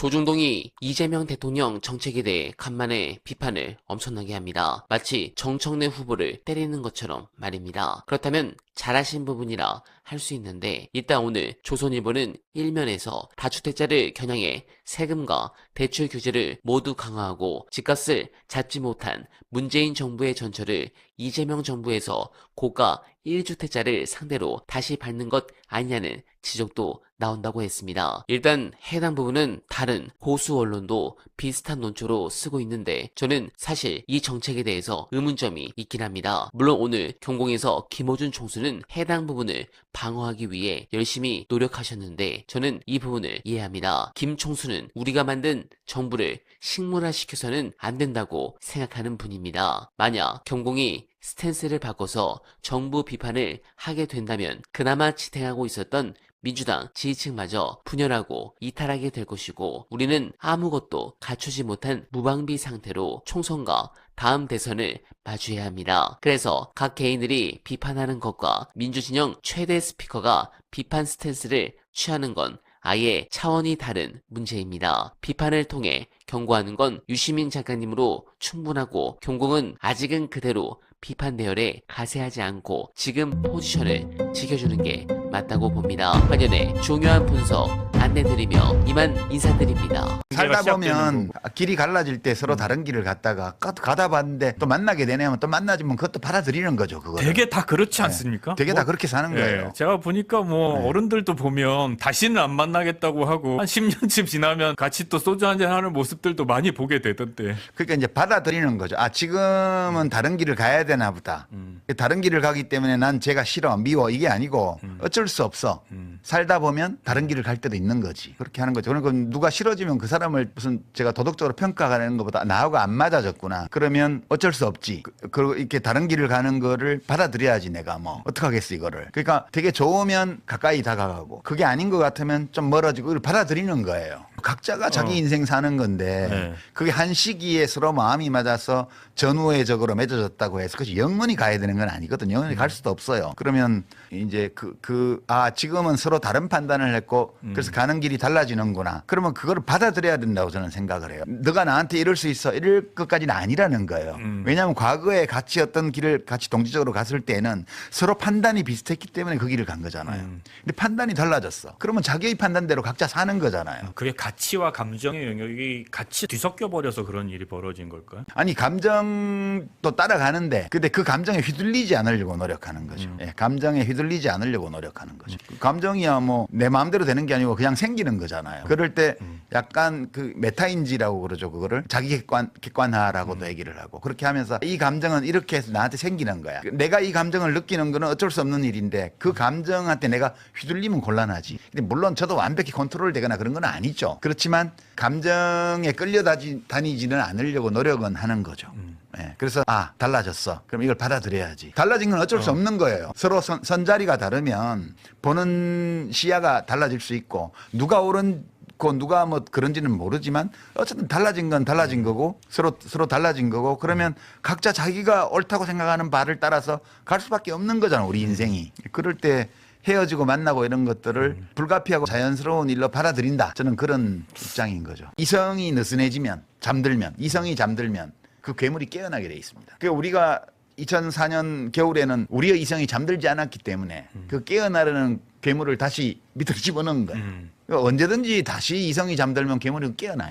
조중동이 이재명 대통령 정책에 대해 간만에 비판을 엄청나게 합니다. 마치 정청래 후보를 때리는 것처럼 말입니다. 그렇다면 잘하신 부분이라 할 수 있는데 일단 오늘 조선일보는 일면에서 다주택자를 겨냥해 세금과 대출 규제를 모두 강화하고 집값을 잡지 못한 문재인 정부의 전철을 이재명 정부에서 고가 1주택자를 상대로 다시 밟는 것 아니냐는 지적도 나온다고 했습니다. 일단 해당 부분은 다른 보수 언론도 비슷한 논조로 쓰고 있는데 저는 사실 이 정책에 대해서 의문점이 있긴 합니다. 물론 오늘 경공에서 김어준 총수는 해당 부분을 방어하기 위해 열심히 노력하셨는데 저는 이 부분을 이해합니다. 김 총수는 우리가 만든 정부를 식물화시켜서는 안 된다고 생각하는 분입니다. 만약 경공이 스탠스를 바꿔서 정부 비판을 하게 된다면 그나마 지탱하고 있었던 민주당 지지층마저 분열하고 이탈하게 될 것이고 우리는 아무것도 갖추지 못한 무방비 상태로 총선과 다음 대선을 마주해야 합니다. 그래서 각 개인들이 비판하는 것과 민주진영 최대 스피커가 비판 스탠스를 취하는 건 아예 차원이 다른 문제입니다. 비판을 통해 경고하는 건 유시민 작가님으로 충분하고 경공은 아직은 그대로 비판 대열에 가세하지 않고 지금 포지션을 지켜주는 게 맞다고 봅니다. 관련해 중요한 분석 안내드리며 이만 인사드립니다. 살다 보면 길이 갈라질 때 서로 다른 길을 갔다가 가다 봤는데 또 만나게 되냐면 또 만나지면 그것도 받아들이는 거죠. 그거 되게 다 그렇지 않습니까? 되게 다 그렇게 사는 거예요. 제가 보니까 어른들도 보면 다시는 안 만나겠다고 하고 한 10년쯤 지나면 같이 또 소주 한잔 하는 모습들도 많이 보게 되던데. 그러니까 이제 받아들이는 거죠. 아, 지금은 다른 길을 가야 되나 보다. 다른 길을 가기 때문에 난 쟤가 싫어, 미워 이게 아니고 어쩔 수 없어. 살다 보면 다른 길을 갈 때도 있는 거지. 그렇게 하는 거죠. 그러니까 누가 싫어지면 그 사람을 무슨 제가 도덕적으로 평가하는 것보다 나하고 안 맞아졌구나. 그러면 어쩔 수 없지. 그리고 이렇게 다른 길을 가는 거를 받아들여야지 내가 뭐 어떡하겠어 이거를. 그러니까 되게 좋으면 가까이 다가가고 그게 아닌 것 같으면 좀 멀어지고 이걸 받아들이는 거예요. 각자가 자기 인생 사는 건데 그게 한 시기에 서로 마음이 맞아서 전우회적으로 맺어졌다고 해서 그것이 영원히 가야 되는 건 아니거든요. 영원히 갈 수도 없어요. 그러면 이제 지금은 서로 다른 판단을 했고 그래서 가는 길이 달라지는구나. 그러면 그거를 받아들여야 된다고 저는 생각을 해요. 너가 나한테 이럴 수 있어. 이럴 것까지는 아니라는 거예요. 왜냐하면 과거에 같이 어떤 길을 같이 동지적으로 갔을 때는 서로 판단이 비슷했기 때문에 그 길을 간 거잖아요. 근데 판단이 달라졌어. 그러면 자기의 판단대로 각자 사는 거잖아요. 그게 가치와 감정의 영역이 같이 뒤섞여 버려서 그런 일이 벌어진 걸까요? 아니 감정도 따라가는데 근데 그 감정에 휘둘리지 않으려고 노력하는 거죠. 예, 감정에 휘둘리지 않으려고 노력하는 거죠. 감정이야 뭐 내 마음대로 되는 게 아니고 그냥 생기는 거잖아요. 그럴 때 약간 그 메타인지라고 그러죠. 그거를 자기 객관화라고도 얘기를 하고 그렇게 하면서 이 감정은 이렇게 해서 나한테 생기는 거야. 내가 이 감정을 느끼는 거는 어쩔 수 없는 일인데 그 감정한테 내가 휘둘리면 곤란하지. 근데 물론 저도 완벽히 컨트롤 되거나 그런 건 아니죠. 그렇지만 감정에 끌려다니지는 않으려고 노력은 하는 거죠. 네, 그래서 달라졌어. 그럼 이걸 받아들여야지. 달라진 건 어쩔 수 없는 거예요. 서로 선자리가 다르면 보는 시야가 달라질 수 있고 누가 옳고 누가 뭐 그런지는 모르지만 어쨌든 달라진 건 달라진 거고 서로 달라진 거고 그러면 각자 자기가 옳다고 생각하는 바를 따라서 갈 수밖에 없는 거잖아 우리 인생이. 그럴 때 헤어지고 만나고 이런 것들을 불가피하고 자연스러운 일로 받아들인다. 저는 그런 입장인 거죠. 이성이 느슨해지면 이성이 잠들면 그 괴물이 깨어나게 돼 있습니다. 그러니까 우리가 2004년 겨울에는 우리의 이성이 잠들지 않았기 때문에 그 깨어나려는 괴물을 다시 밑으로 집어넣은 거예요. 그러니까 언제든지 다시 이성이 잠들면 괴물이 깨어나요.